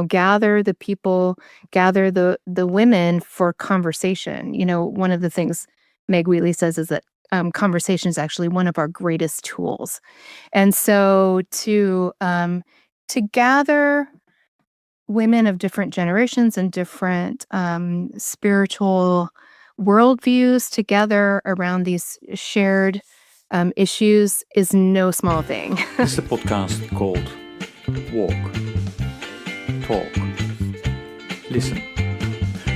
gather the people, gather the women for conversation. One of the things Meg Wheatley says is that conversation is actually one of our greatest tools. And so to gather women of different generations and different spiritual worldviews together around these shared issues is no small thing. This is a podcast called Walk, Talk, Listen.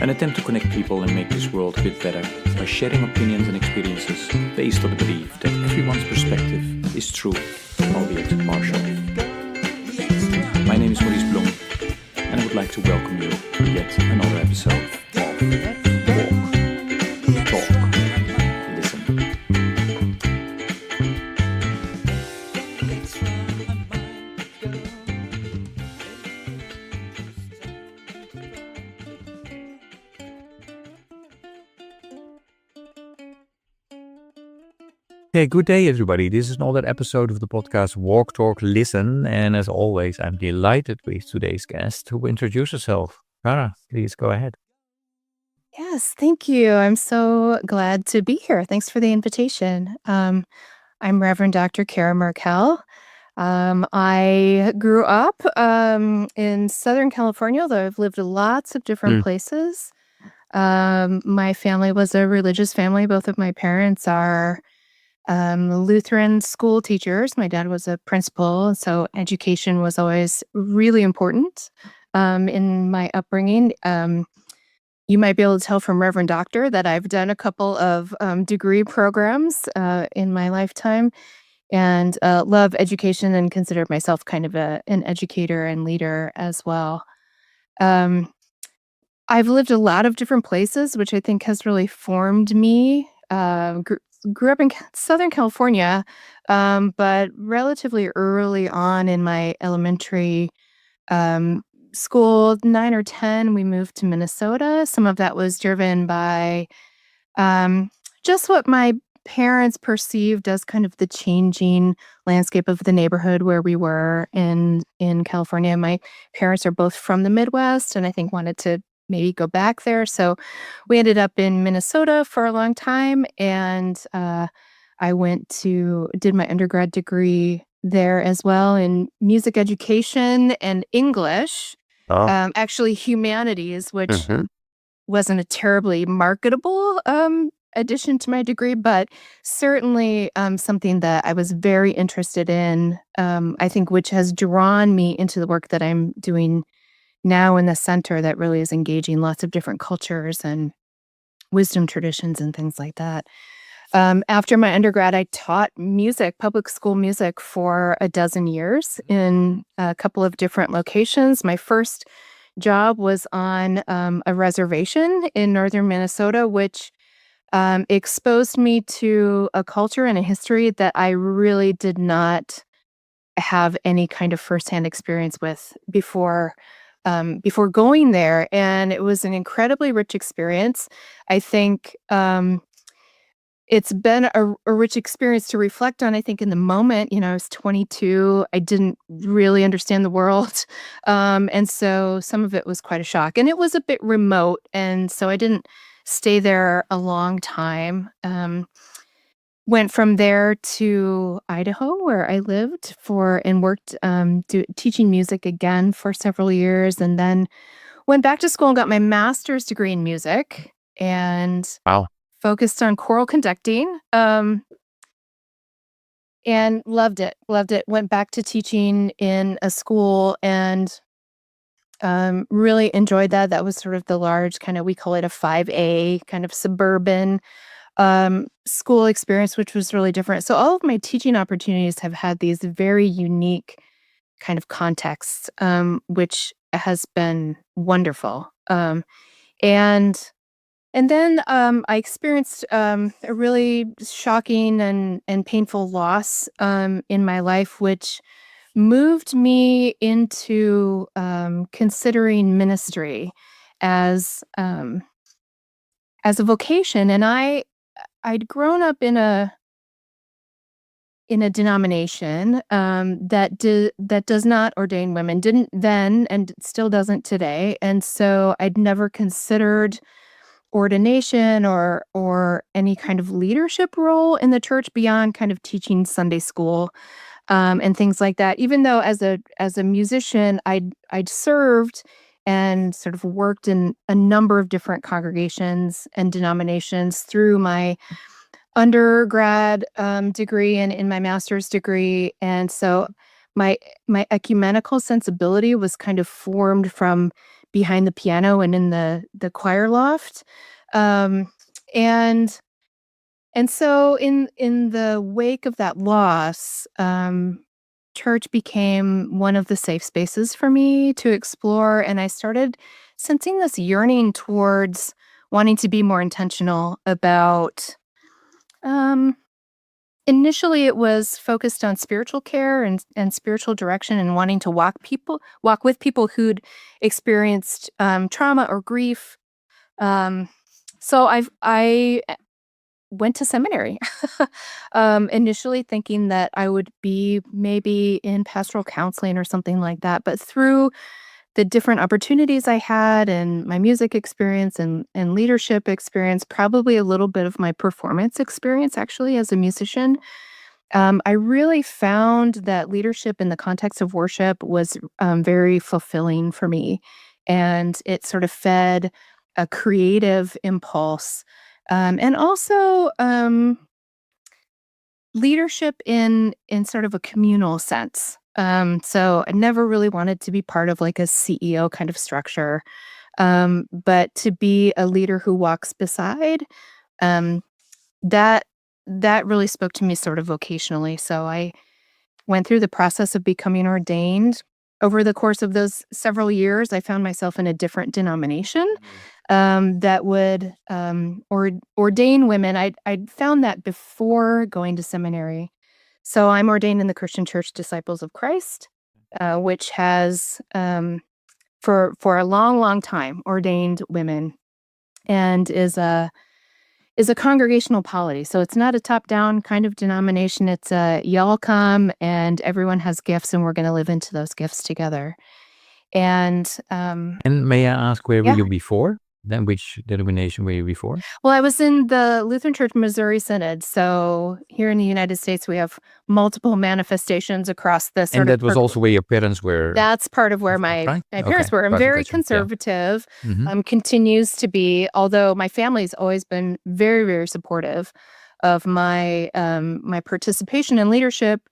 An attempt to connect people and make this world a bit better by sharing opinions and experiences based on the belief that everyone's perspective is true, albeit partial. My name is Maurice and I would like to welcome you to yet another episode of Walk, Talk, Listen. Okay, good day, everybody. This is another episode of the podcast Walk, Talk, Listen. And as always, I'm delighted with today's guest who will introduce herself. Rara, please go ahead. Yes, thank you. I'm so glad to be here. Thanks for the invitation. I'm Reverend Dr. Kara Markell. I grew up in Southern California, although I've lived lots of different places. My family was a religious family. Both of my parents are Lutheran school teachers. My dad was a principal, so education was always really important in my upbringing. You might be able to tell from Reverend Doctor that I've done a couple of degree programs in my lifetime and love education and consider myself kind of an educator and leader as well. I've lived a lot of different places, which I think has really formed me. Grew up in Southern California, but relatively early on in my elementary school, 9 or 10, we moved to Minnesota. Some of that was driven by just what my parents perceived as kind of the changing landscape of the neighborhood where we were in California. My parents are both from the Midwest, and I think wanted to maybe go back there. So we ended up in Minnesota for a long time, and I did my undergrad degree there as well in music education and English. Actually humanities, which wasn't a terribly marketable addition to my degree, but certainly something that I was very interested in, I think, which has drawn me into the work that I'm doing now in the center that really is engaging lots of different cultures and wisdom traditions and things like that. After my undergrad, I taught music, public school music, for a dozen years in a couple of different locations. My first job was on a reservation in northern Minnesota, which exposed me to a culture and a history that I really did not have any kind of firsthand experience with before going there. And it was an incredibly rich experience. I think it's been a rich experience to reflect on. I think in the moment, I was 22. I didn't really understand the world. And so some of it was quite a shock. And it was a bit remote. And so I didn't stay there a long time. Went from there to Idaho, where I lived and worked teaching music again for several years. And then went back to school and got my master's degree in music. And Wow. focused on choral conducting, and loved it. Went back to teaching in a school and really enjoyed that. That was sort of the large we call it a 5A kind of suburban school experience, which was really different. So all of my teaching opportunities have had these very unique kind of contexts, which has been wonderful. And then I experienced a really shocking and painful loss in my life, which moved me into considering ministry as a vocation. And I'd grown up in a in a denomination that does not ordain women. Didn't then, and still doesn't today. And so I'd never considered ordination or any kind of leadership role in the church beyond kind of teaching Sunday school and things like that. Even though as a musician, I'd served and sort of worked in a number of different congregations and denominations through my undergrad degree and in my master's degree. And so my my ecumenical sensibility was kind of formed from behind the piano and in the choir loft. Um, and and so in the wake of that loss, church became one of the safe spaces for me to explore. And I started sensing this yearning towards wanting to be more intentional about um, initially, it was focused on spiritual care and spiritual direction and wanting to walk with people who'd experienced trauma or grief. Um, so I went to seminary, initially thinking that I would be maybe in pastoral counseling or something like that. But through the different opportunities I had and my music experience and leadership experience, probably a little bit of my performance experience actually as a musician, I really found that leadership in the context of worship was very fulfilling for me. And it sort of fed a creative impulse. And also leadership in sort of a communal sense. So I never really wanted to be part of like a CEO kind of structure, but to be a leader who walks beside, um, that that really spoke to me sort of vocationally. So I went through the process of becoming ordained. Over the course of those several years, I found myself in a different denomination that would ordain women. I'd found that before going to seminary. So I'm ordained in the Christian Church Disciples of Christ, which has for a long, long time ordained women and is a congregational polity. So it's not a top-down kind of denomination. It's a y'all come and everyone has gifts and we're going to live into those gifts together. And And may I ask, where were yeah. you before? Then which denomination were you before? Well, I was in the Lutheran Church Missouri Synod. So here in the United States, we have multiple manifestations across the sort And of that was also where your parents were, that's part of where my right? my Okay, parents were. I'm got you, very got you. Yeah. conservative, Mhm. continues to be, although my family's always been very, very supportive of my participation in leadership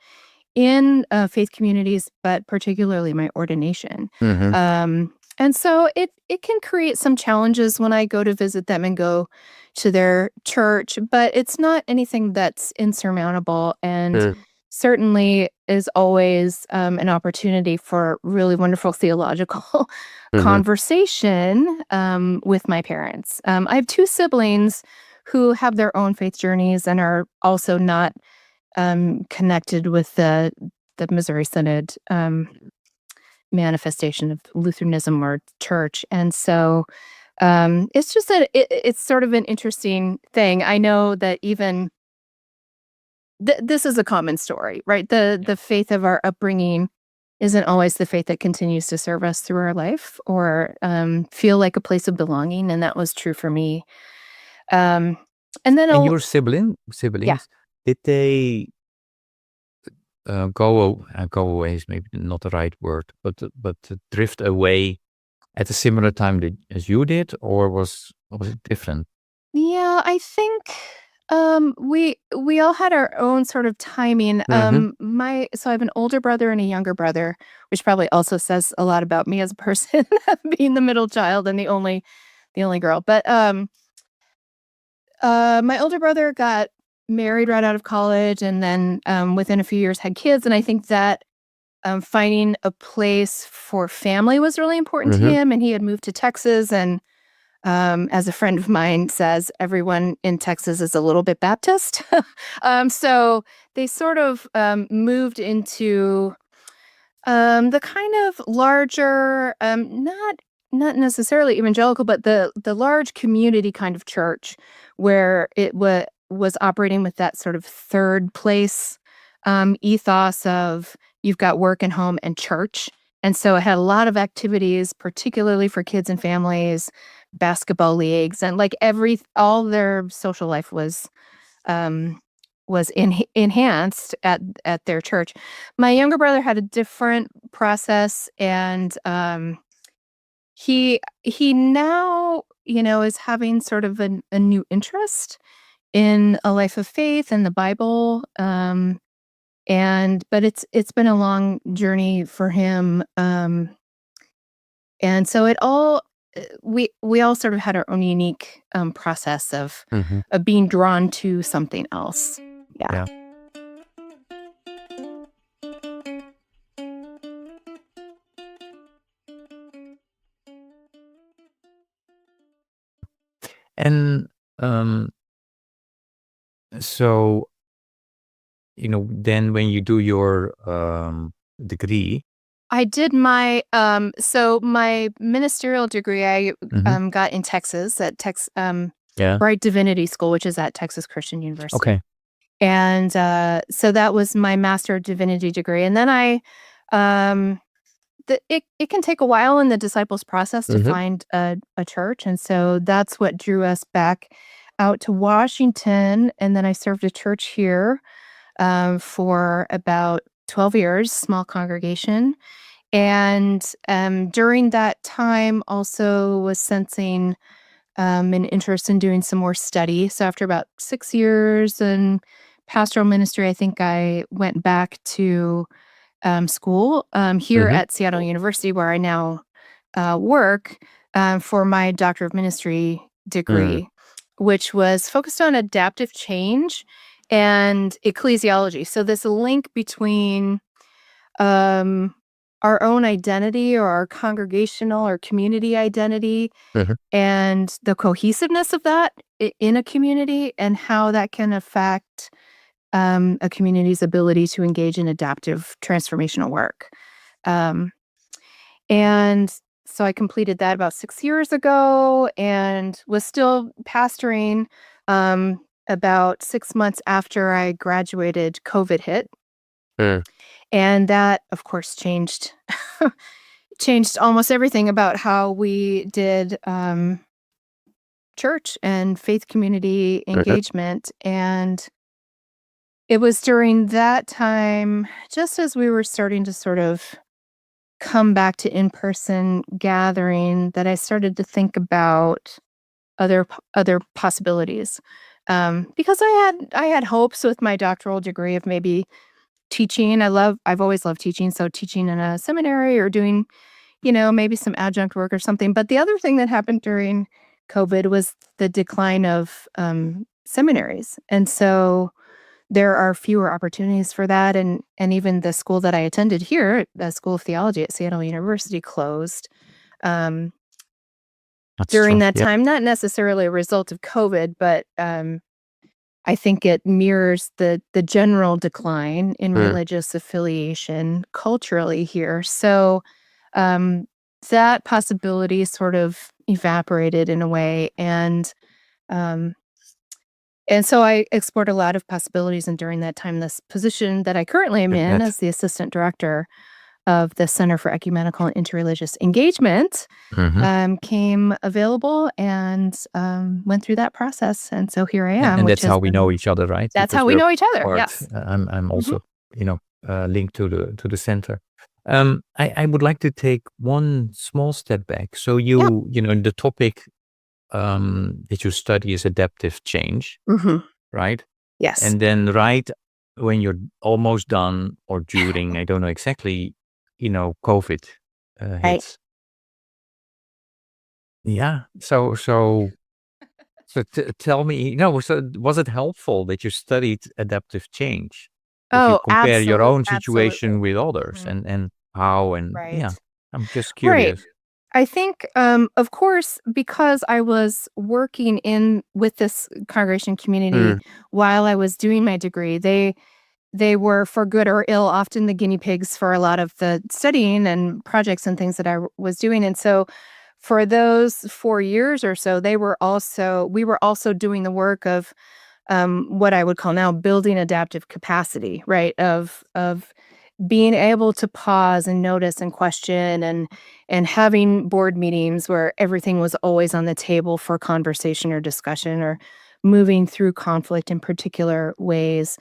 in faith communities, but particularly my ordination. Mhm. And so it can create some challenges when I go to visit them and go to their church, but it's not anything that's insurmountable, and Mm. certainly is always an opportunity for really wonderful theological Mhm. conversation with my parents. I have two siblings who have their own faith journeys and are also not connected with the Missouri Synod manifestation of Lutheranism or church. And so it's just it's sort of an interesting thing. I know that even this is a common story, right? The faith of our upbringing isn't always the faith that continues to serve us through our life or feel like a place of belonging. And that was true for me. Um, and then, And your yeah. siblings, did they go away is maybe not the right word, but drift away at a similar time as you did, or was it different? Yeah, I think we all had our own sort of timing. Mhm. So I have an older brother and a younger brother, which probably also says a lot about me as a person, being the middle child and the only girl. But my older brother got married right out of college and then within a few years had kids, and I think that finding a place for family was really important to Mhm. him, and he had moved to Texas. And as a friend of mine says, everyone in Texas is a little bit Baptist. So they sort of moved into the kind of larger, not necessarily evangelical, but the large community kind of church where it was operating with that sort of third place ethos of you've got work and home and church. And so it had a lot of activities, particularly for kids and families, basketball leagues, and like all their social life was enhanced at their church. My younger brother had a different process, and he now is having sort of a new interest in a life of faith and the Bible. But it's been a long journey for him. And so it all we all sort of had our own unique process of being drawn to something else. Yeah. And so, then when you do your degree, I did my my ministerial degree I got in Texas at Bright Divinity School, which is at Texas Christian University. Okay. And so that was my Master of Divinity degree. And then it can take a while in the disciples process to find a church. And so that's what drew us back out to Washington. And then I served a church here for about 12 years, small congregation. And during that time also was sensing an interest in doing some more study. So after about 6 years in pastoral ministry, I think I went back to school here at Seattle University, where I now work for my Doctor of Ministry degree, which was focused on adaptive change and ecclesiology. So this link between our own identity or our congregational or community identity and the cohesiveness of that in a community, and how that can affect a community's ability to engage in adaptive transformational work. And so I completed that about 6 years ago and was still pastoring. About 6 months after I graduated, COVID hit. And that, of course, changed almost everything about how we did church and faith community engagement. And it was during that time, just as we were starting to sort of come back to in-person gathering, that I started to think about other possibilities. Because I had hopes with my doctoral degree of maybe teaching. I've always loved teaching, so teaching in a seminary or doing, maybe some adjunct work or something. But the other thing that happened during COVID was the decline of seminaries. And so there are fewer opportunities for that. And even the school that I attended here, the School of Theology at Seattle University, closed during that time, not necessarily a result of COVID, but I think it mirrors the general decline in religious affiliation culturally here. So that possibility sort of evaporated in a way. And so I explored a lot of possibilities. And during that time, this position that I currently am in as the assistant director of the Center for Ecumenical and Interreligious Engagement came available, and went through that process. And so here I am. And that's how we know each other, right? That's how we know each other. Yes. I'm also, linked to the center. I would like to take one small step back. So the topic that you study is adaptive change, right? Yes. And then right when you're almost done or during, I don't know exactly, COVID hits. Right. Yeah. So tell me, so was it helpful that you studied adaptive change? If you compare your own situation with others and how yeah, I'm just curious. Right. I think, of course, because I was working with this congregation community while I was doing my degree, they were, for good or ill, often the guinea pigs for a lot of the studying and projects and things that I was doing. And so for those 4 years or so, we were also doing the work of what I would call now building adaptive capacity, right? Of being able to pause and notice and question and having board meetings where everything was always on the table for conversation or discussion or moving through conflict in particular ways.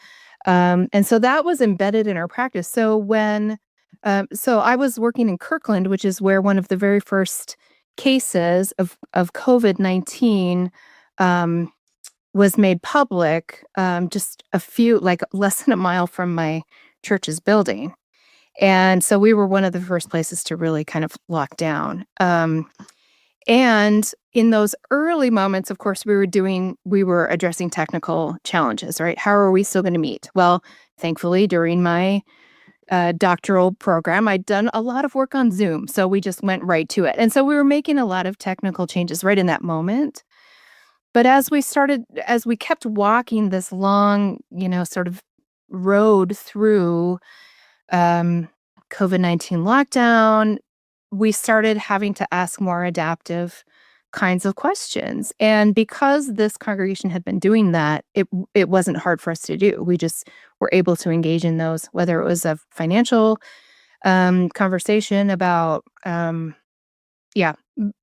And so that was embedded in our practice. So I was working in Kirkland, which is where one of the very first cases of COVID-19 um, was made public, just like less than a mile from my church's building. And so we were one of the first places to really kind of lock down. And in those early moments, of course, we were addressing technical challenges, right? How are we still going to meet? Well, thankfully, during my doctoral program, I'd done a lot of work on Zoom. So we just went right to it. And so we were making a lot of technical changes right in that moment. But as we kept walking this long, sort of road through COVID-19 lockdown, we started having to ask more adaptive kinds of questions. And because this congregation had been doing that, it wasn't hard for us to do. We just were able to engage in those, whether it was a financial conversation about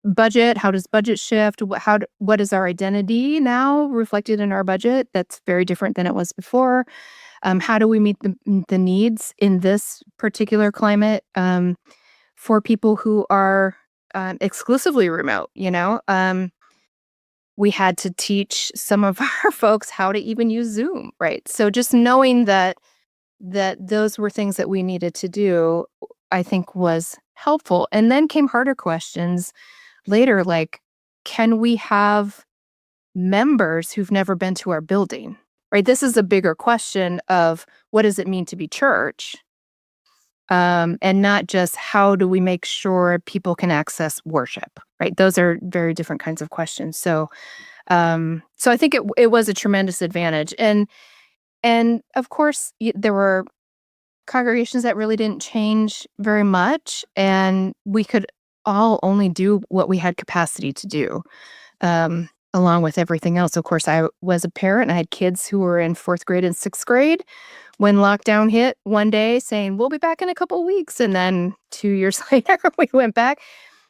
budget. How does budget shift? What is our identity now reflected in our budget? That's very different than it was before. How do we meet the needs in this particular climate for people who are exclusively remote? We had to teach some of our folks how to even use Zoom, right? So just knowing that those were things that we needed to do, I think was helpful. And then came harder questions later, like, can we have members who've never been to our building, right? This is a bigger question of what does it mean to be church? And not just how do we make sure people can access worship, right? Those are very different kinds of questions. So I think it was a tremendous advantage. And of course, there were congregations that really didn't change very much, and we could all only do what we had capacity to do, along with everything else. Of course, I was a parent, and I had kids who were in 4th grade and 6th grade when lockdown hit one day saying, we'll be back in a couple weeks. And then 2 years later, we went back.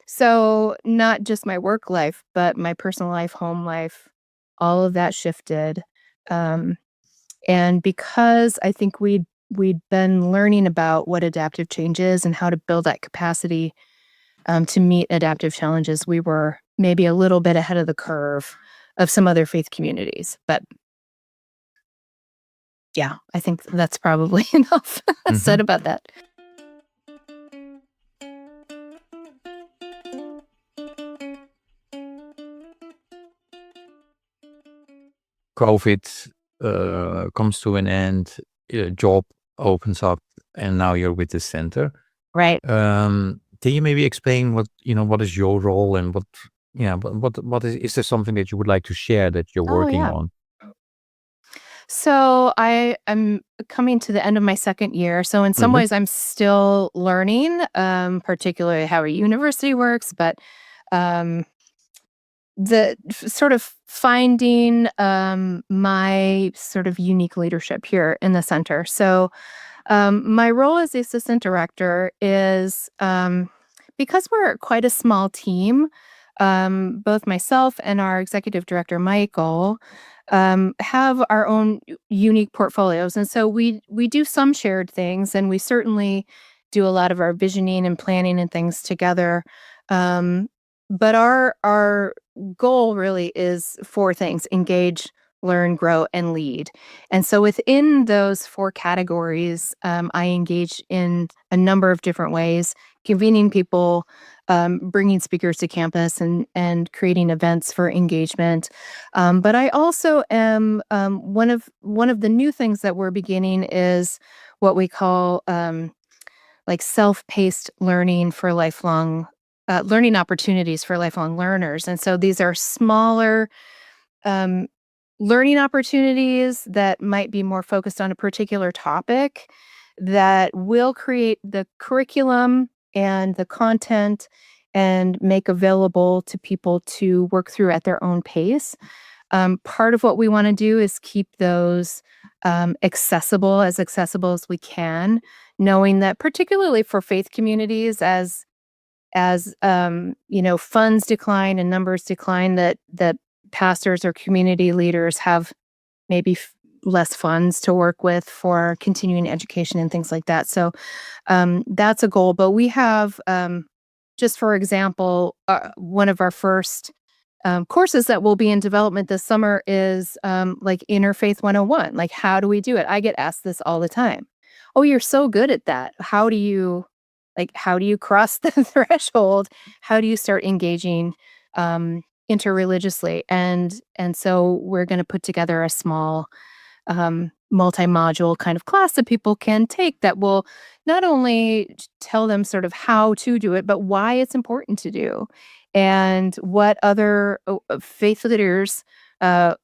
So not just my work life, but my personal life, home life, all of that shifted. And because I think we'd been learning about what adaptive change is and how to build that capacity to meet adaptive challenges, we were maybe a little bit ahead of the curve of some other faith communities. But yeah, I think that's probably enough said about that. COVID comes to an end, job opens up, and now you're with the center. Right. Can you maybe explain what is your role and what is there something that you would like to share that you're working on? So I'm coming to the end of my 2nd year. So in some ways, I'm still learning, particularly how a university works, but sort of finding my sort of unique leadership here in the center. So my role as the assistant director is because we're quite a small team, both myself and our executive director, Michael, have our own unique portfolios. And so we do some shared things, and we certainly do a lot of our visioning and planning and things together. But our goal really is 4 things: engage, learn, grow, and lead. And so within those 4 categories, I engage in a number of different ways, convening people, bringing speakers to campus, and creating events for engagement. But I also am one of the new things that we're beginning is what we call like self-paced learning for lifelong learning opportunities for lifelong learners. And so these are smaller learning opportunities that might be more focused on a particular topic that will create the curriculum and the content and make available to people to work through at their own pace. Part of what we want to do is keep those accessible as we can, knowing that particularly for faith communities, as funds decline and numbers decline, that pastors or community leaders have maybe less funds to work with for continuing education and things like that. So that's a goal. But we have, just for example, one of our first courses that will be in development this summer is like Interfaith 101. Like, how do we do it? I get asked this all the time. Oh, you're so good at that. How do you cross the threshold? How do you start engaging interreligiously? And so we're going to put together a small multi-module kind of class that people can take that will not only tell them sort of how to do it, but why it's important to do, and what other faith leaders uh,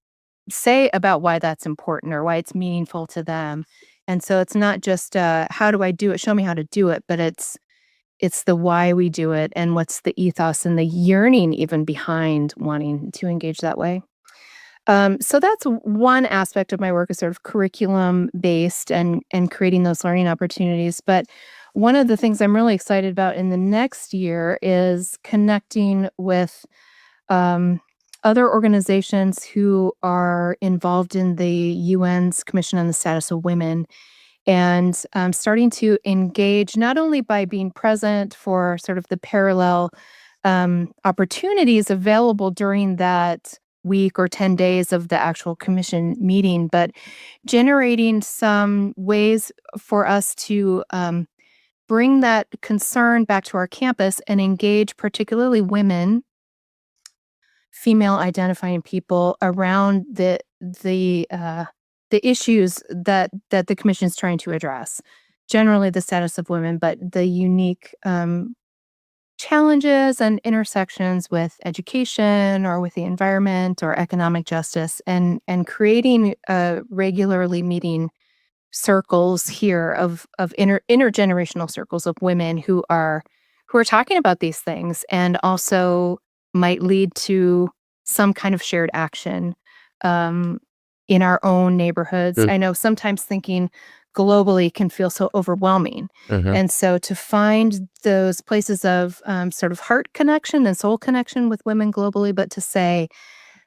say about why that's important or why it's meaningful to them. And so it's not just how do I do it? Show me how to do it, but it's the why we do it and what's the ethos and the yearning even behind wanting to engage that way. So that's one aspect of my work is sort of curriculum based and creating those learning opportunities. But one of the things I'm really excited about in the next year is connecting with um, other organizations who are involved in the UN's Commission on the Status of Women, and starting to engage not only by being present for sort of the parallel opportunities available during that week or 10 days of the actual commission meeting, but generating some ways for us to bring that concern back to our campus and engage particularly women, female identifying people around the issues that the commission is trying to address. Generally, the status of women, but the unique challenges and intersections with education or with the environment or economic justice, and creating regularly meeting circles here of intergenerational circles of women who are talking about these things, and also might lead to some kind of shared action um, in our own neighborhoods. Good. I know sometimes thinking globally can feel so overwhelming. Mhm. And so to find those places of sort of heart connection and soul connection with women globally, but to say,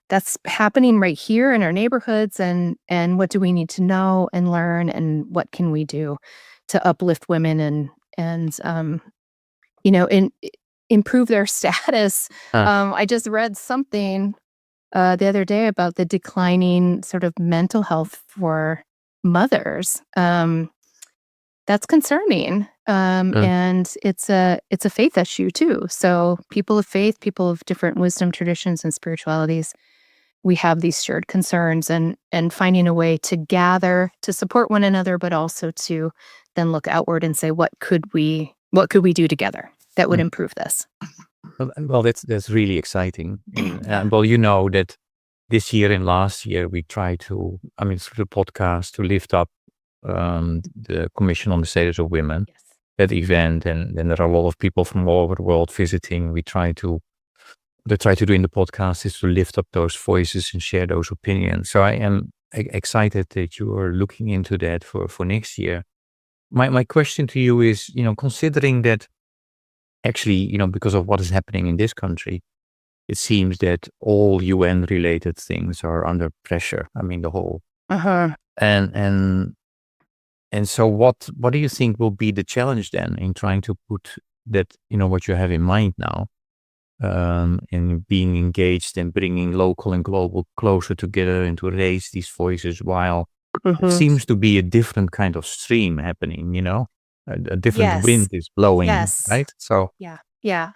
that's happening right here in our neighborhoods, and what do we need to know and learn, and what can we do to uplift women and you know in, improve their status. Huh. I just read something the other day about the declining sort of mental health for mothers. That's concerning, Mm. and it's a faith issue too. So people of faith, people of different wisdom traditions and spiritualities, we have these shared concerns, and finding a way to gather to support one another, but also to then look outward and say, what could we do together that would Mm. improve this? Well, that's really exciting. And well, you know that this year and last year we tried to, I mean, through the podcast to lift up the Commission on the Status of Women, Yes. that event, and then there are a lot of people from all over the world visiting. What I try to do in the podcast is to lift up those voices and share those opinions. So I am excited that you are looking into that for next year. My question to you is, considering that actually, because of what is happening in this country, it seems that all UN related things are under pressure. I mean, the whole, Uh-huh. and so what do you think will be the challenge then in trying to put that, what you have in mind now, in being engaged and bringing local and global closer together and to raise these voices while it Mhm. seems to be a different kind of stream happening, a different Yes. wind is blowing, Yes. right? So, Yeah. Yeah.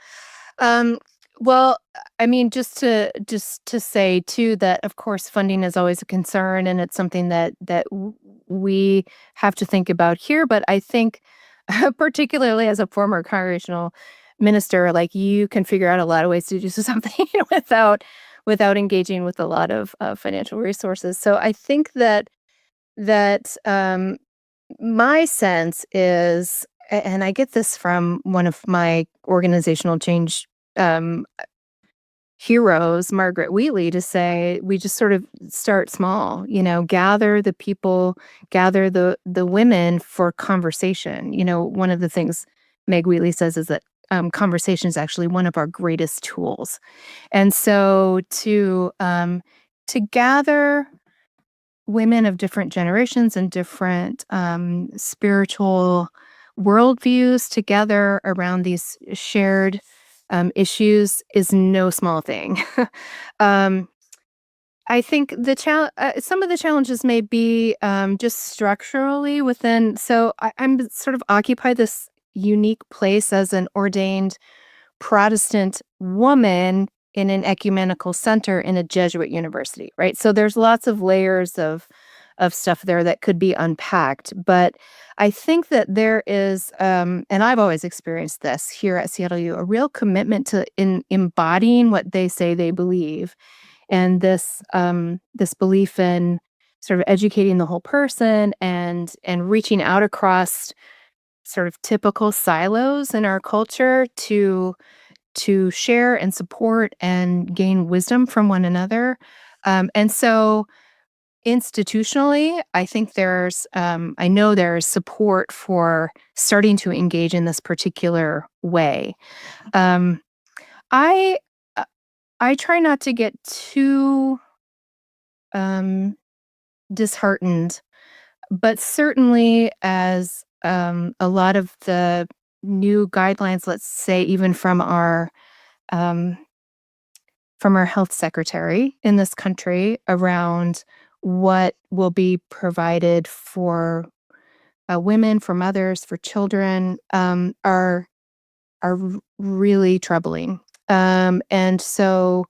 Um, well, I mean, just to say too that of course funding is always a concern, and it's something that we have to think about here. But I think, particularly as a former congregational minister, like, you can figure out a lot of ways to do something without engaging with a lot of financial resources. So I think that my sense is, and I get this from one of my organizational change um, heroes, Margaret Wheatley, to say we just sort of start small, gather the people, gather the women for conversation. One of the things Meg Wheatley says is that conversation is actually one of our greatest tools. And so to gather women of different generations and different spiritual worldviews together around these shared issues is no small thing. um, I think some of the challenges may be just structurally within. So I'm sort of occupy this unique place as an ordained Protestant woman in an ecumenical center in a Jesuit university, right? So there's lots of layers of stuff there that could be unpacked. But I think that there is, and I've always experienced this here at CLU, a real commitment to embodying what they say they believe, and this belief in sort of educating the whole person and reaching out across sort of typical silos in our culture to share and support and gain wisdom from one another. And so institutionally, I think I know there's support for starting to engage in this particular way. Um, I uh, I try not to get too um, disheartened, but certainly as a lot of the new guidelines, let's say even um, from our health secretary in this country around what will be provided for women, for mothers, for children, are really troubling. And so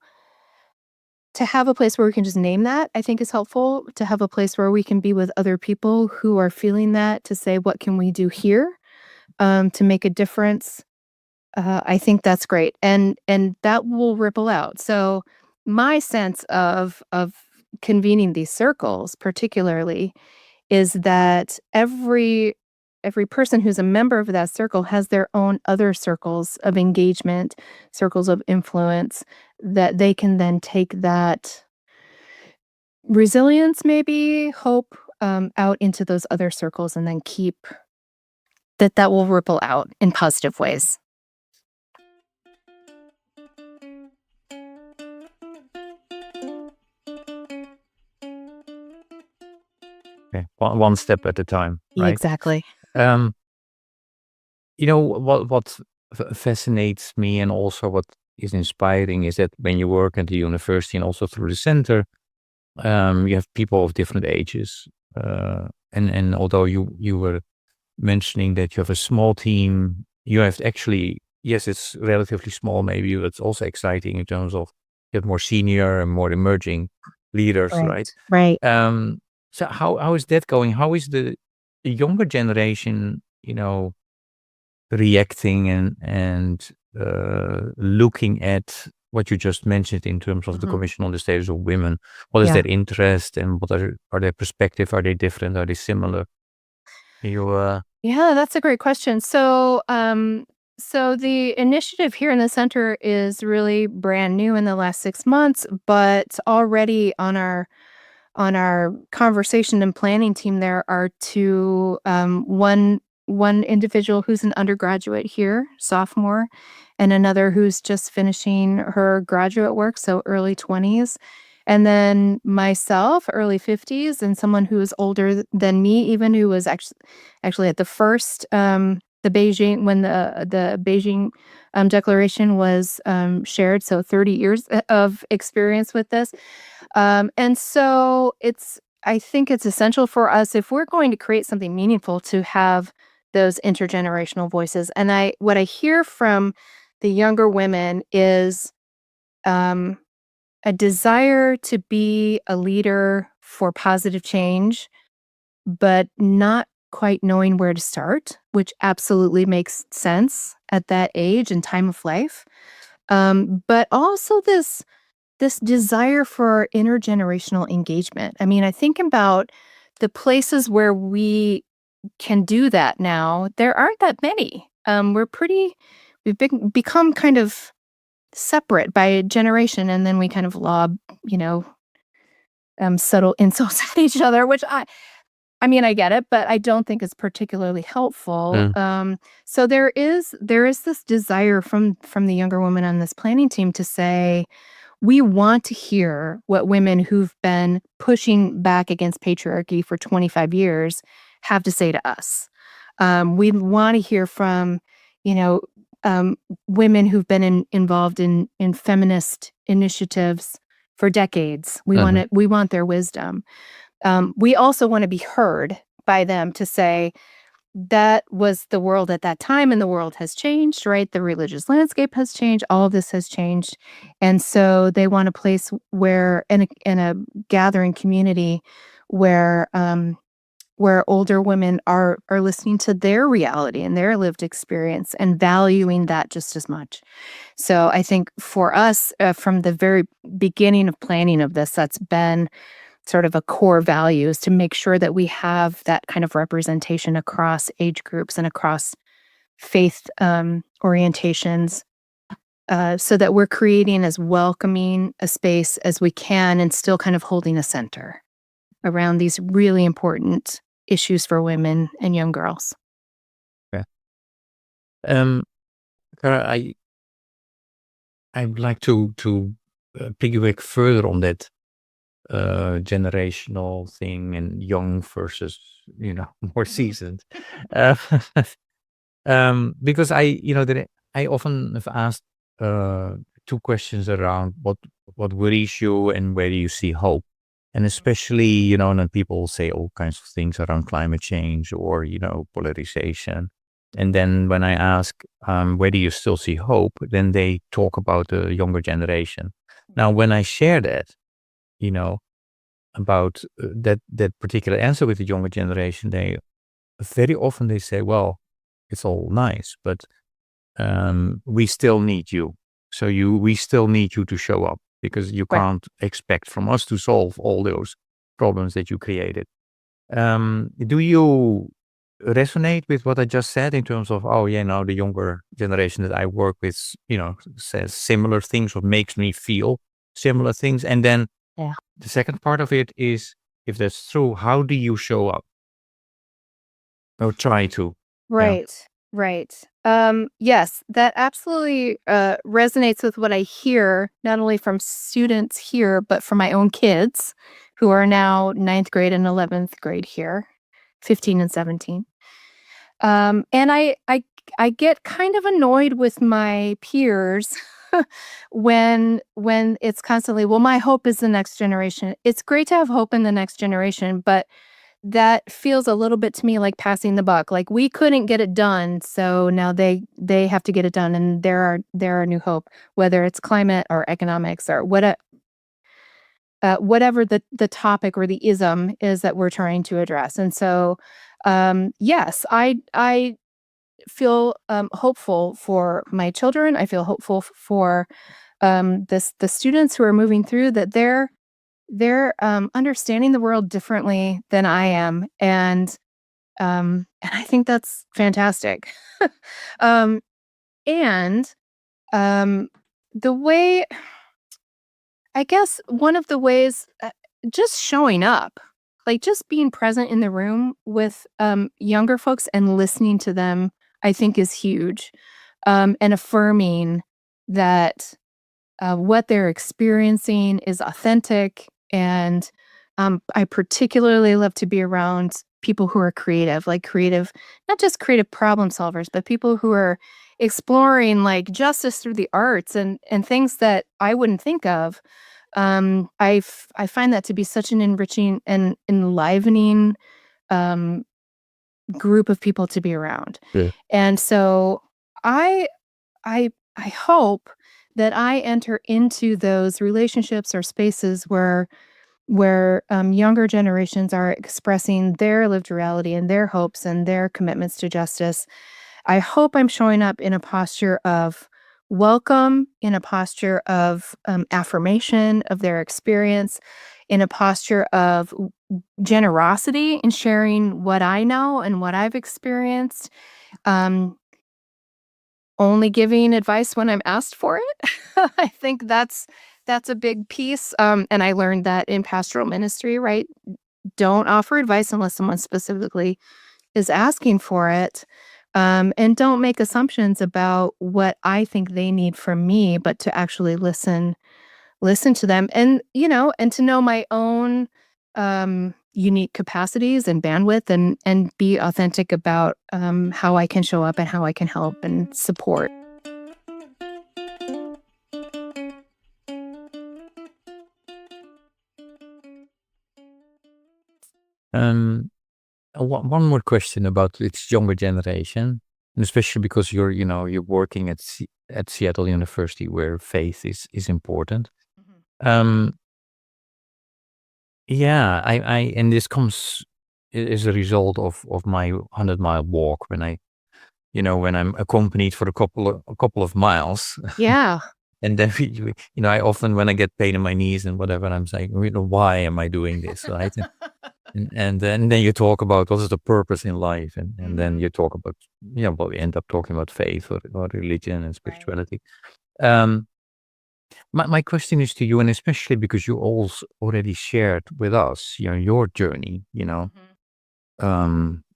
to have a place where we can just name that, I think is helpful. To have a place where we can be with other people who are feeling that, to say, what can we do here to make a difference? I think that's great, and that will ripple out. So my sense of convening these circles, particularly, is that every person who's a member of that circle has their own other circles of engagement, circles of influence, that they can then take that resilience, maybe hope, out into those other circles, and then keep that will ripple out in positive ways. Okay, one step at a time, right? Exactly. Um, what fascinates me and also what is inspiring is that when you work at the university and also through the center, you have people of different ages. And although you were mentioning that you have a small team, you have actually, yes, it's relatively small maybe, but it's also exciting in terms of you have more senior and more emerging leaders, right? Right. So how is that going? How is the younger generation, reacting and looking at what you just mentioned in terms of the Mhm. Commission on the Status of Women? What is Yeah. their interest and what are their perspective? Are they different? Are they similar? You Yeah, that's a great question. So the initiative here in the center is really brand new in the last 6 months, but already on our conversation and planning team, there are one individual who's an undergraduate here, sophomore, and another who's just finishing her graduate work, so early 20s. And then myself, early 50s, and someone who is older than me, even, who was actually at the first the Beijing when the Beijing Declaration was shared, so 30 years of experience with this. And so I think it's essential for us, if we're going to create something meaningful, to have those intergenerational voices. And what I hear from the younger women is um, a desire to be a leader for positive change, but not quite knowing where to start, which absolutely makes sense at that age and time of life. But also this desire for intergenerational engagement. I mean, I think about the places where we can do that now. There aren't that many. We've become kind of separate by generation, and then we kind of lob, subtle insults at each other, which I mean, I get it, but I don't think it's particularly helpful. So there is this desire from the younger women on this planning team to say, we want to hear what women who've been pushing back against patriarchy for 25 years have to say to us. We want to hear from, you know, women who've been involved in feminist initiatives for decades. We want their wisdom. We also want to be heard by them to say, that was the world at that time, and the world has changed, right? The religious landscape has changed. All of this has changed. And so they want a place where, in a gathering community where older women are listening to their reality and their lived experience and valuing that just as much. So I think for us, from the very beginning of planning of this, that's been sort of a core value, is to make sure that we have that kind of representation across age groups and across faith orientations, so that we're creating as welcoming a space as we can and still kind of holding a center around these really important issues for women and young girls. Cara, I'd like to piggyback further on that generational thing and young versus more seasoned. Uh, because I often have asked two questions around what worries you and where do you see hope, and especially when people say all kinds of things around climate change or polarization, and then when I ask where do you still see hope, then they talk about the younger generation. Now, when I share that, about that particular answer with the younger generation, they very often say, well, it's all nice, but we still need you. So we still need you to show up, because you Right. can't expect from us to solve all those problems that you created. Do you resonate with what I just said in terms of, the younger generation that I work with, says similar things or makes me feel similar things? And then Yeah. the second part of it is, if that's true, how do you show up or try to? Yeah. Right. Yes, that absolutely resonates with what I hear, not only from students here, but from my own kids who are now 9th grade and 11th grade here, 15 and 17. And I get kind of annoyed with my peers when it's constantly, well, my hope is the next generation. It's great to have hope in the next generation, but that feels a little bit to me like passing the buck. Like, we couldn't get it done, so now they have to get it done, and they're our new hope, whether it's climate or economics or whatever the topic or the ism is that we're trying to address. And so, yes, I feel hopeful for my children. I feel hopeful for the students who are moving through, that they're understanding the world differently than I am, and I think that's fantastic. um, and the way, I guess, one of the ways, just showing up, like just being present in the room with younger folks and listening to them, I think is huge, and affirming that what they're experiencing is authentic. And I particularly love to be around people who are creative, not just creative problem solvers, but people who are exploring like justice through the arts and things that I wouldn't think of. I find that to be such an enriching and enlivening um, group of people to be around. Yeah. And so I I hope that I enter into those relationships or spaces where younger generations are expressing their lived reality and their hopes and their commitments to justice. I hope I'm showing up in a posture of welcome, in a posture of affirmation of their experience, in a posture of generosity in sharing what I know and what I've experienced. Um, only giving advice when I'm asked for it. I think that's a big piece. And I learned that in pastoral ministry, right? Don't offer advice unless someone specifically is asking for it. And don't make assumptions about what I think they need from me, but to actually listen to them, and and to know my own unique capacities and bandwidth, and be authentic about how I can show up and how I can help and support. Um, one more question about its younger generation, and especially because you're working at Seattle University, where faith is important. Um, yeah, and this comes is a result of my 100-mile walk when I'm accompanied for a couple of miles. Yeah. And then I often, when I get pain in my knees and whatever, I'm saying, why am I doing this, right? And then you talk about what is the purpose in life, and then you talk about, well, we end up talking about faith or religion and Right. spirituality. Um, my question is to you, and especially because you also already shared with us, your journey.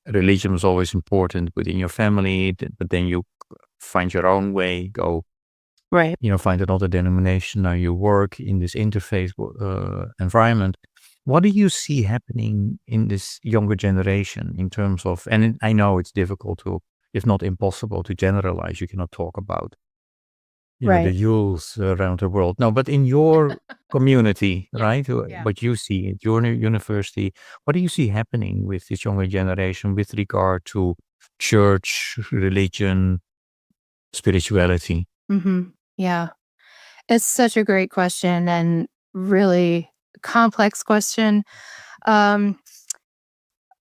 Religion was always important within your family, but then you find your own way, go, Right. find another denomination. Now you work in this interfaith environment. What do you see happening in this younger generation in terms of, and I know it's difficult to, if not impossible, to generalize. You cannot talk about, the Right. youth around the world. No, but in your community, Yeah. right? Yeah. What you see at your university, what do you see happening with this younger generation with regard to church, religion, spirituality? Yeah. It's such a great question and really complex question. Um,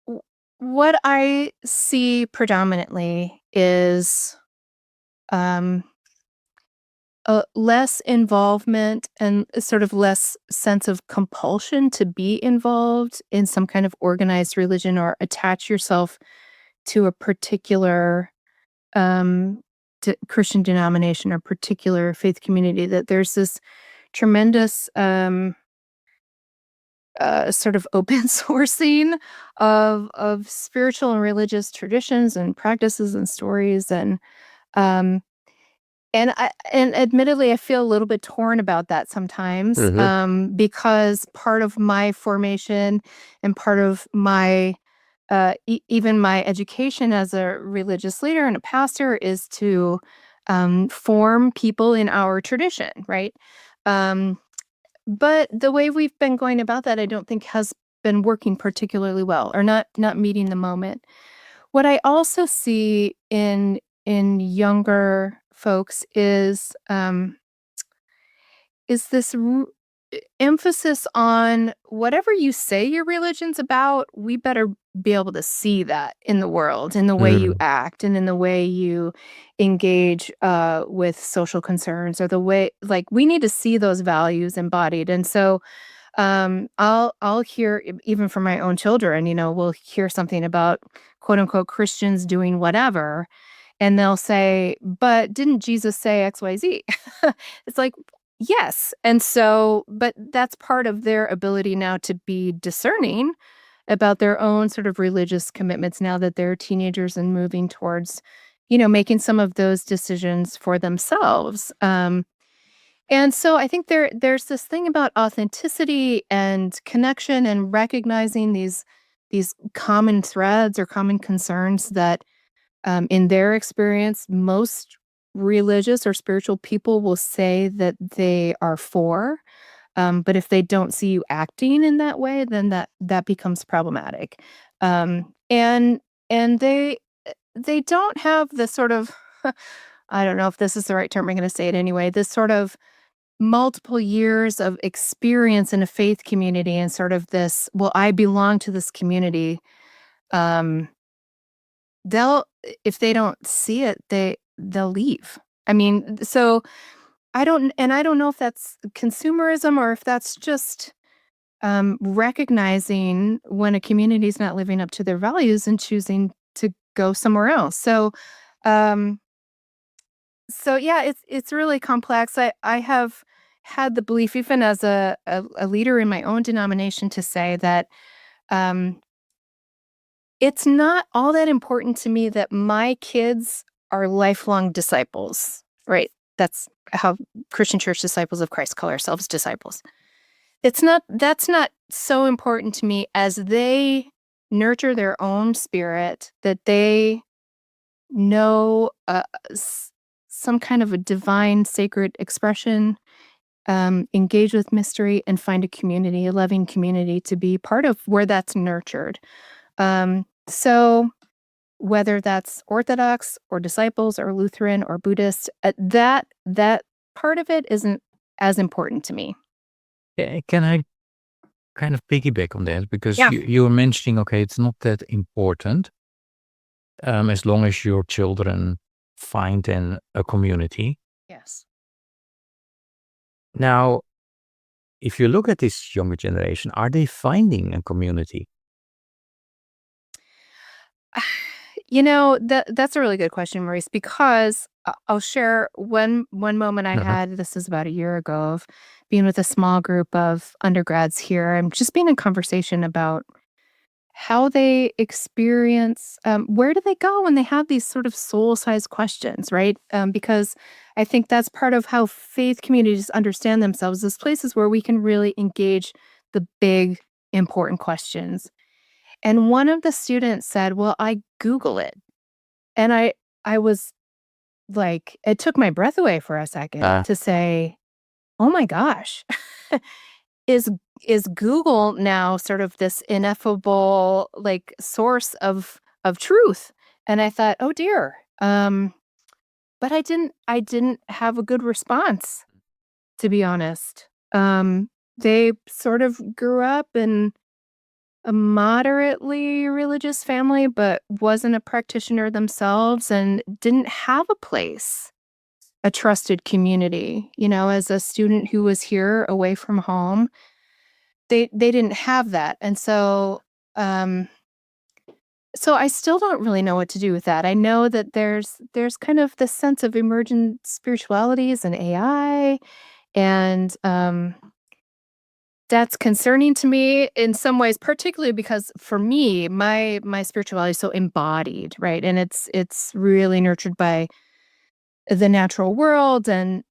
w- what I see predominantly is um, less involvement and sort of less sense of compulsion to be involved in some kind of organized religion or attach yourself to a particular um, Christian denomination or particular faith community. That there's this tremendous sort of open sourcing of spiritual and religious traditions and practices and stories, um and admittedly, I feel a little bit torn about that sometimes, Hmm. because part of my formation and part of my even my education as a religious leader and a pastor is to form people in our tradition, right? Um, but the way we've been going about that, I don't think has been working particularly well, or not meeting the moment. What I also see in younger folks is this emphasis on whatever you say your religion's about, we better be able to see that in the world, in the way you Mm. act, and in the way you engage with social concerns, or the way, like, we need to see those values embodied. And so I'll hear even from my own children, we'll hear something about quote unquote Christians doing whatever, and they'll say, "But didn't Jesus say XYZ?" It's like, yes. And so, but that's part of their ability now to be discerning about their own sort of religious commitments now that they're teenagers and moving towards, making some of those decisions for themselves. And so I think there's this thing about authenticity and connection and recognizing these common threads or common concerns that in their experience, most religious or spiritual people will say that they are for. But if they don't see you acting in that way, then that becomes problematic. And they don't have the sort of I don't know if this is the right term. I'm going to say it anyway. This sort of multiple years of experience in a faith community and sort of this, well, I belong to this community. Um, they'll if they don't see it, they'll leave. I mean, so I don't know if that's consumerism or if that's just recognizing when a community is not living up to their values and choosing to go somewhere else. So, um, So yeah, it's really complex. I have had the belief, even as a leader in my own denomination, to say that um, it's not all that important to me that my kids are lifelong disciples, right? That's how Christian Church Disciples of Christ call ourselves, disciples. That's not so important to me as they nurture their own spirit, that they know some kind of a divine sacred expression, engage with mystery, and find a community, a loving community to be part of where that's nurtured. So whether that's Orthodox or disciples or Lutheran or Buddhist, that part of it isn't as important to me. Can I kind of piggyback on that? Because Yeah. you were mentioning, okay, it's not that important as long as your children find a community. Yes. Now, if you look at this younger generation, are they finding a community? That's a really good question, Maurice, because I'll share one moment I Uh-huh. had. This is about a year ago, of being with a small group of undergrads here. I'm just being in conversation about how they experience, where do they go when they have these sort of soul-sized questions, right? Because I think that's part of how faith communities understand themselves as places where we can really engage the big, important questions. And one of the students said, "Well, I Google it." And I was like, it took my breath away for a second Uh, to say, "Oh my gosh." Is is Google now sort of this ineffable, like, source of truth? And I thought, "Oh dear." But I didn't have a good response, to be honest. They sort of grew up in a moderately religious family, but wasn't a practitioner themselves and didn't have a place, a trusted community. As a student who was here away from home, they didn't have that. And so I still don't really know what to do with that. I know that there's kind of this sense of emergent spiritualities and AI, and that's concerning to me in some ways, particularly because for me, my spirituality is so embodied, right? And it's really nurtured by the natural world and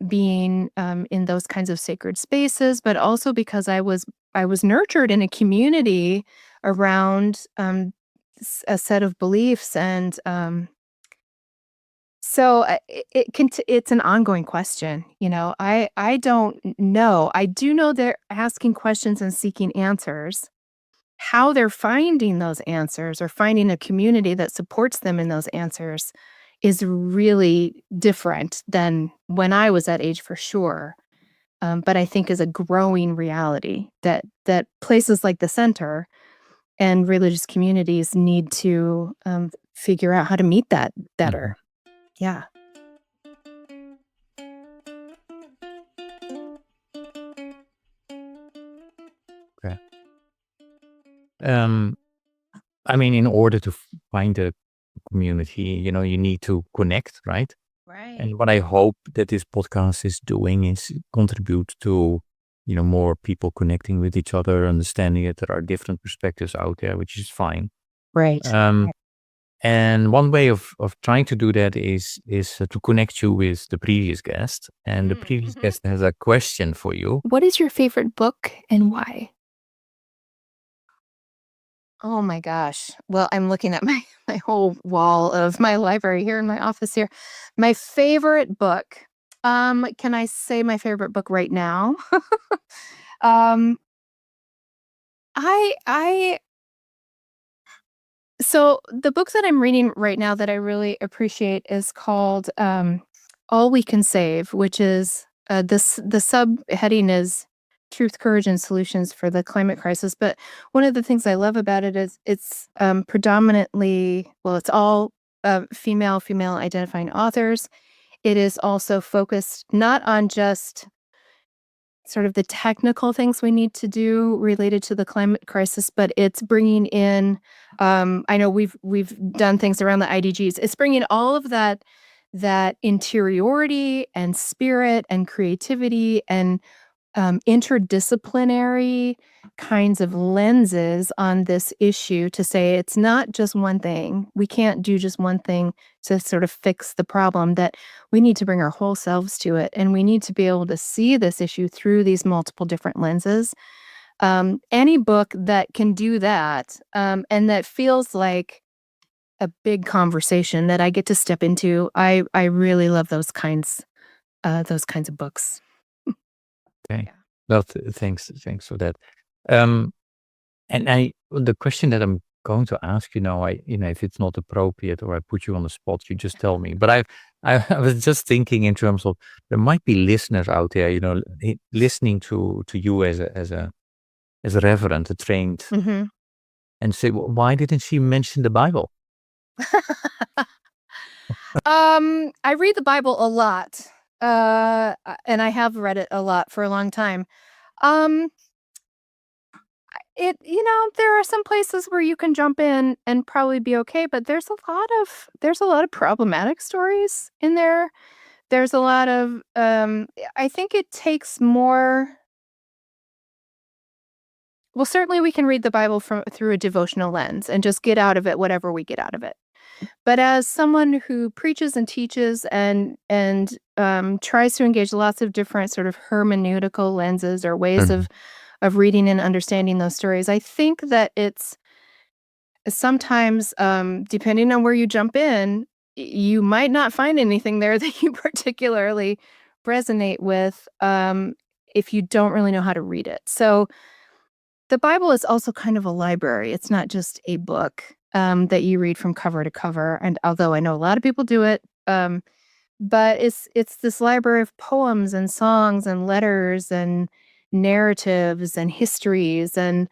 being in those kinds of sacred spaces, but also because I was nurtured in a community around a set of beliefs, and so it's an ongoing question. I don't know. I do know they're asking questions and seeking answers. How they're finding those answers or finding a community that supports them in those answers is really different than when I was that age, for sure. But I think is a growing reality that places like the center and religious communities need to figure out how to meet that mhm. better. Yeah. Okay. Um, I mean, in order to find a community, you need to connect, right? Right. And what I hope that this podcast is doing is contribute to, more people connecting with each other, understanding that there are different perspectives out there, which is fine. Right. Um, and one way of trying to do that is to connect you with the previous guest. And the previous Mm-hmm. guest has a question for you. What is your favorite book and why? Oh my gosh. Well, I'm looking at my my whole wall of my library here in my office here. My favorite book. Can I say my favorite book right now? um, I so the book that I'm reading right now that I really appreciate is called All We Can Save, which is the subheading is Truth, Courage, and Solutions for the Climate Crisis. But one of the things I love about it is it's predominantly, well, it's all female identifying authors. It is also focused not on just sort of the technical things we need to do related to the climate crisis, but it's bringing in, I know we've done things around the IDGs. It's bringing all of that that interiority and spirit and creativity and interdisciplinary kinds of lenses on this issue to say it's not just one thing. We can't do just one thing to sort of fix the problem, that we need to bring our whole selves to it. And we need to be able to see this issue through these multiple different lenses. Any book that can do that and that feels like a big conversation that I get to step into, I really love those kinds of books. Okay. Yeah. Well, thanks for that. And the question that I'm going to ask you now, if it's not appropriate or I put you on the spot, you just tell me. But I was just thinking in terms of there might be listeners out there, listening to you as a reverend, a trained, hmm and say, well, why didn't she mention the Bible? I read the Bible a lot, and I have read it a lot for a long time. Um, there are some places where you can jump in and probably be okay, but there's a lot of problematic stories in there. There's a lot of I think it takes more. Well, certainly we can read the Bible through a devotional lens and just get out of it whatever we get out of it. But as someone who preaches and teaches and tries to engage lots of different sort of hermeneutical lenses or ways Mhm. of reading and understanding those stories, I think that it's sometimes, depending on where you jump in, you might not find anything there that you particularly resonate with, if you don't really know how to read it. So the Bible is also kind of a library. It's not just a book that you read from cover to cover. And although I know a lot of people do it, but it's this library of poems and songs and letters and narratives and histories. And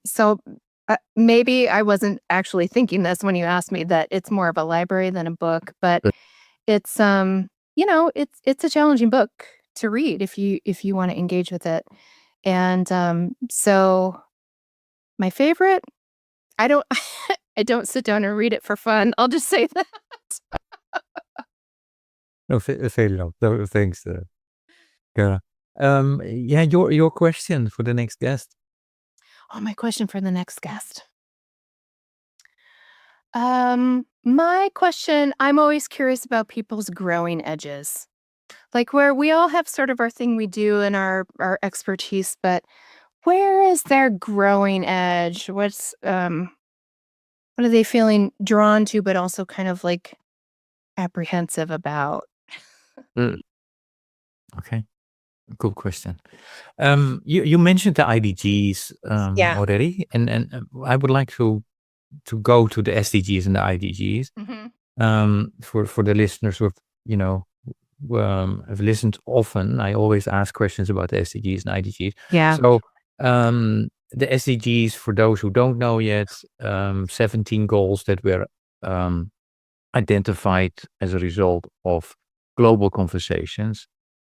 so maybe I wasn't actually thinking this when you asked me that it's more of a library than a book, but But it's it's a challenging book to read if you want to engage with it. And so my favorite, I don't I don't sit down and read it for fun. I'll just say that. no, fair enough. No, thanks, Kara. Yeah, your question for the next guest. Oh, my question for the next guest. My question, I'm always curious about people's growing edges. Like where we all have sort of our thing we do and our expertise, but where is their growing edge? What are they feeling drawn to, but also kind of like apprehensive about? Mm. Okay, cool question. You mentioned the IDGs Yeah. already, and I would like to go to the SDGs and the IDGs. hmm For the listeners who have listened often, I always ask questions about the SDGs and IDGs. Yeah. So the SDGs, for those who don't know yet, 17 goals that were identified as a result of global conversations.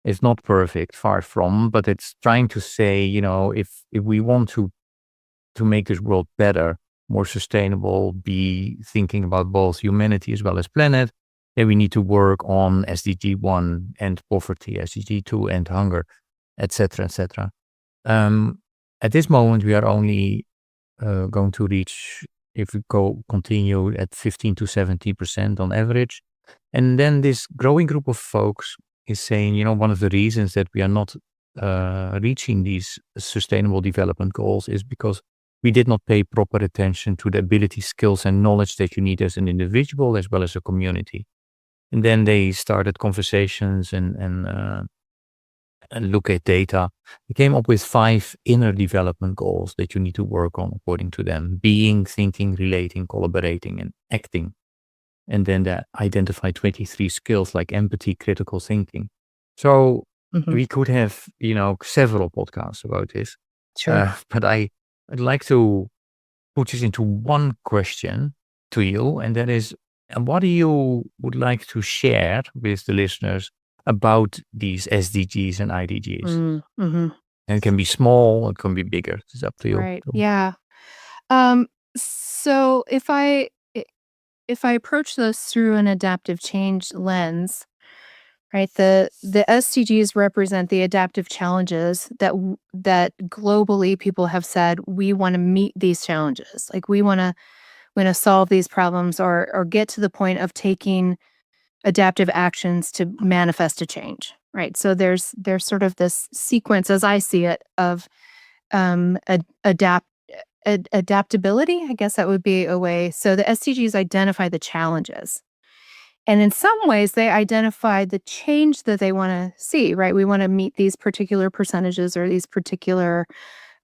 It's not perfect, far from, but it's trying to say, if we want to make this world better, more sustainable, be thinking about both humanity as well as planet, then we need to work on SDG 1 and poverty, SDG 2 and hunger, etc., etc. At this moment, we are only going to reach, if we continue at 15 to 70% on average. And then this growing group of folks is saying, one of the reasons that we are not reaching these sustainable development goals is because we did not pay proper attention to the ability, skills, and knowledge that you need as an individual as well as a community. And then they started conversations and look at data. We came up with 5 inner development goals that you need to work on according to them: being, thinking, relating, collaborating, and acting. And then they identify 23 skills like empathy, critical thinking. So hmm we could have, several podcasts about this. Sure. But I'd like to put this into one question to you, and that is, what do you would like to share with the listeners about these SDGs and IDGs? Mm-hmm. And it can be small, it can be bigger. It's up to you. Right. Yeah. Um, so if I approach those through an adaptive change lens, right, the SDGs represent the adaptive challenges that globally people have said we want to meet these challenges. Like we want to solve these problems or get to the point of taking adaptive actions to manifest a change, right? So there's sort of this sequence, as I see it, of adaptability. I guess that would be a way. So the SDGs identify the challenges. And in some ways, they identify the change that they want to see, right? We want to meet these particular percentages or these particular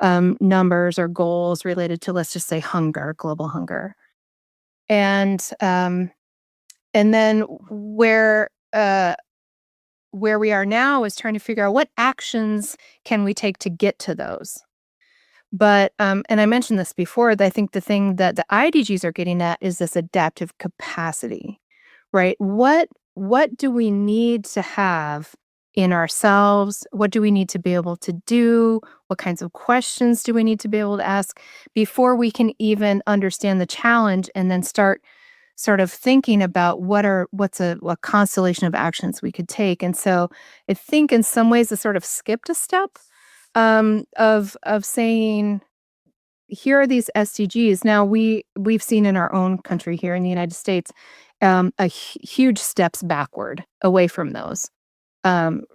numbers or goals related to, let's just say, hunger, global hunger. And then where we are now is trying to figure out what actions can we take to get to those. But and I mentioned this before, I think the thing that the IDGs are getting at is this adaptive capacity, right? What do we need to have in ourselves? What do we need to be able to do? What kinds of questions do we need to be able to ask before we can even understand the challenge and then start sort of thinking about what's a constellation of actions we could take. And so I think in some ways it sort of skipped a step of saying, here are these SDGs. Now we've seen in our own country here in the United States huge steps backward away from those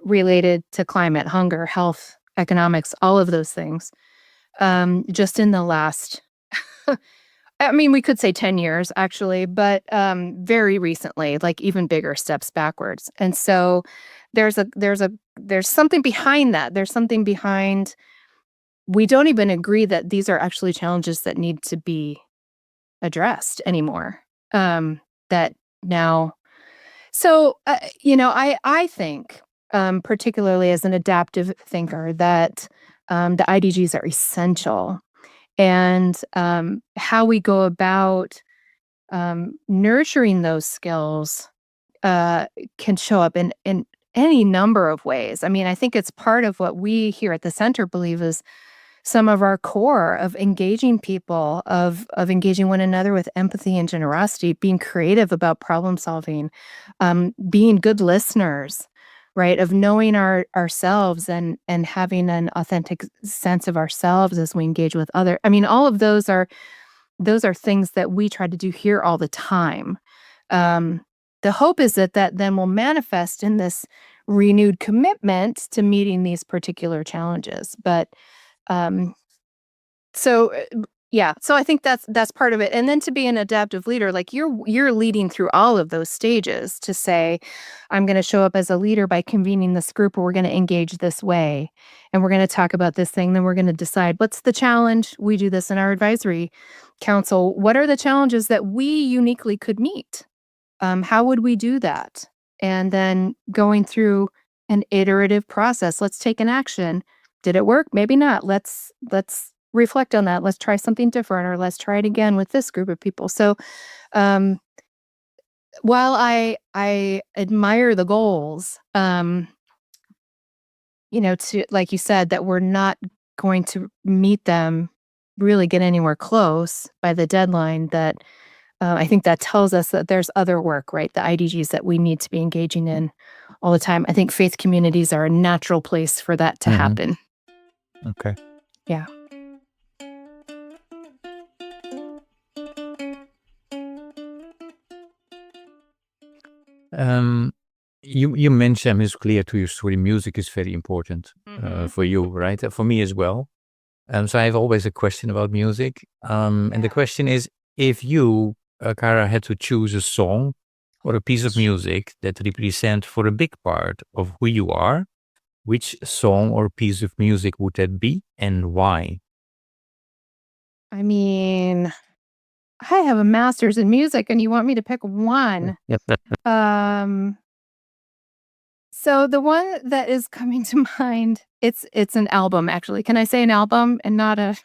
related to climate, hunger, health, economics, all of those things. Just in the last, I mean, we could say 10 years actually, but very recently, like even bigger steps backwards. And so there's something behind that. There's something behind. We don't even agree that these are actually challenges that need to be addressed anymore. That now, so I think, particularly as an adaptive thinker, that the IDGs are essential, and how we go about nurturing those skills can show up in any number of ways. I mean, I think it's part of what we here at the center believe is some of our core of engaging people, of engaging one another with empathy and generosity, being creative about problem solving, being good listeners, right? Of knowing ourselves and having an authentic sense of ourselves as we engage with other. I mean, all of those are things that we try to do here all the time. The hope is that then will manifest in this renewed commitment to meeting these particular challenges. But so I think that's part of it. And then to be an adaptive leader, like you're leading through all of those stages to say, I'm going to show up as a leader by convening this group, where we're going to engage this way, and we're going to talk about this thing. Then we're going to decide what's the challenge. We do this in our advisory council. What are the challenges that we uniquely could meet? How would we do that? And then going through an iterative process. Let's take an action. Did it work? Maybe not. Let's reflect on that. Let's try something different, or let's try it again with this group of people. So, while I admire the goals, to, like you said, that we're not going to meet them, really get anywhere close by the deadline, that I think that tells us that there's other work, right? The IDGs that we need to be engaging in all the time. I think faith communities are a natural place for that to happen. Okay. Yeah. You mentioned, it's clear to your story, music is very important for you, right? For me as well. So I have always a question about music. And the question is, if you, Kara, had to choose a song or a piece of music that represent for a big part of who you are, which song or piece of music would that be, and why? I mean, I have a master's in music, and you want me to pick one. Yep. So the one that is coming to mind, it's an album, actually. Can I say an album and not a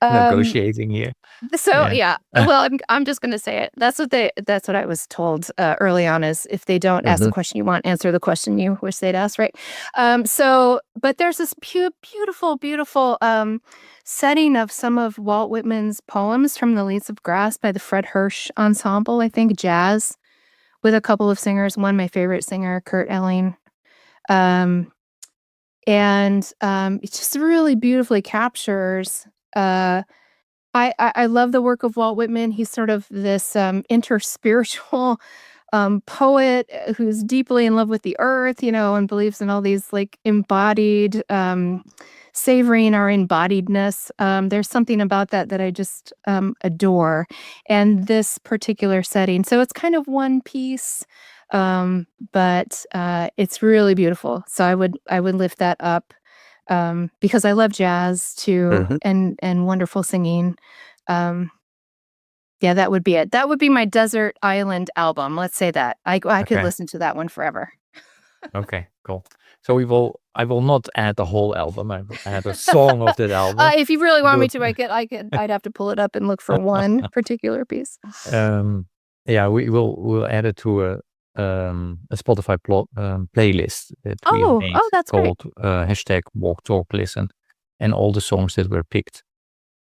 Negotiating here. So Yeah. well, I'm just going to say it. That's what I was told early on, is if they don't ask the question you want, answer the question you wish they'd ask, right? But there's this beautiful setting of some of Walt Whitman's poems from The Leaves of Grass by the Fred Hirsch Ensemble, I think, jazz, with a couple of singers. One, my favorite singer, Kurt Elling. It just really beautifully captures. I love the work of Walt Whitman. He's sort of this interspiritual poet who's deeply in love with the earth, and believes in all these like embodied, savoring our embodiedness. There's something about that I just adore, and this particular setting. So it's kind of one piece, but it's really beautiful. So I would lift that up, because I love jazz too, and wonderful singing. Yeah, that would be it. That would be my desert island album. Let's say that. I could Okay. listen to that one forever. Okay, cool. So I will not add the whole album. I will add a song of that album. If you really want me Do to, I'd have to pull it up and look for one particular piece. Yeah, we'll add it to a Spotify playlist that we have made That's great. called #walktalklisten, and all the songs that were picked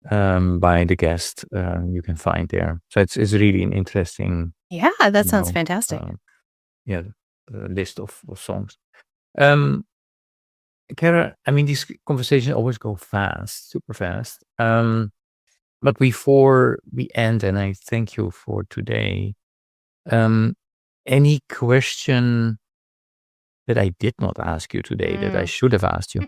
by the guest you can find there. So it's really an interesting, Yeah, that you sounds know, fantastic. list of songs. Kara, I mean, these conversations always go fast, super fast. But before we end, and I thank you for today, any question that I did not ask you today that I should have asked you?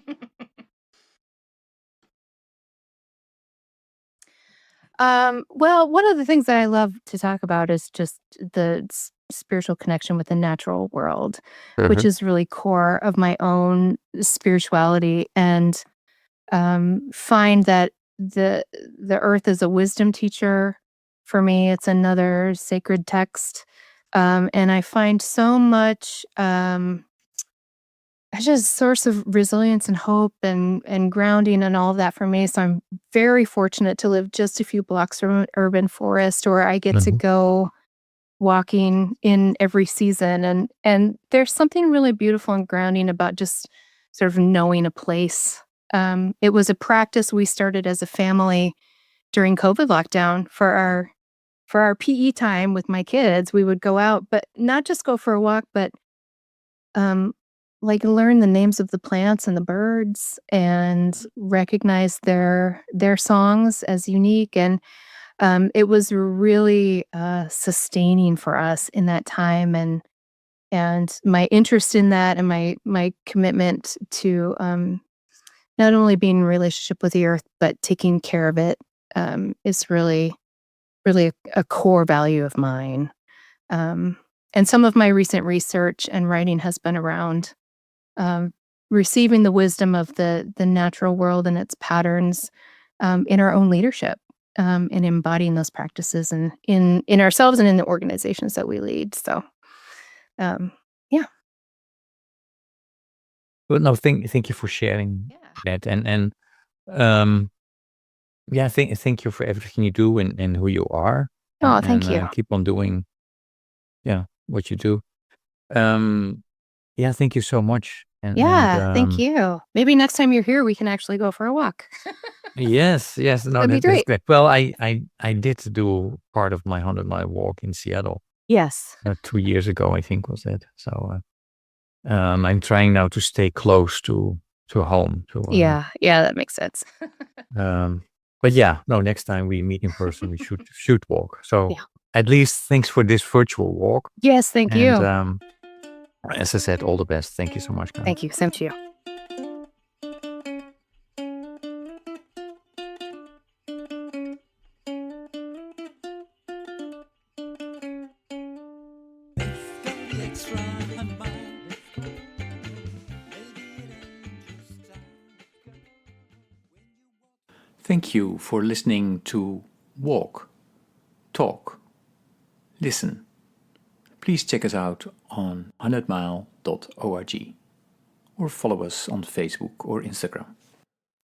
Well, one of the things that I love to talk about is just the spiritual connection with the natural world, which is really core of my own spirituality, and find that the earth is a wisdom teacher for me. It's another sacred text, and I find so much just source of resilience and hope and grounding and all of that for me. So I'm very fortunate to live just a few blocks from an urban forest, or I get to go walking in every season, and there's something really beautiful and grounding about just sort of knowing a place. It was a practice we started as a family during COVID lockdown for our PE time with my kids. We would go out, but not just go for a walk, but like learn the names of the plants and the birds and recognize their songs as unique. And it was really sustaining for us in that time, and my interest in that, and my commitment to not only being in relationship with the earth but taking care of it, is really a core value of mine. And some of my recent research and writing has been around receiving the wisdom of the natural world and its patterns in our own leadership, and embodying those practices in ourselves and in the organizations that we lead. So, yeah. Well, no, thank you for sharing that, and thank you for everything you do and who you are, Oh, thank you. keep on doing, what you do. Thank you so much. Thank you. Maybe next time you're here, we can actually go for a walk. Yes, no, That'd be that's great. great. Well, I did do part of my 100-mile walk in Seattle Yes. 2 years ago, I think was it. So I'm trying now to stay close to home. Yeah, that makes sense. But no, next time we meet in person, we should walk. So Yeah. at least thanks for this virtual walk. Yes, thank you. And as I said, all the best. Thank you so much, Karen. Thank you. Same to you. Thank you for listening to Walk, Talk, Listen. Please check us out on 100mile.org or follow us on Facebook or Instagram.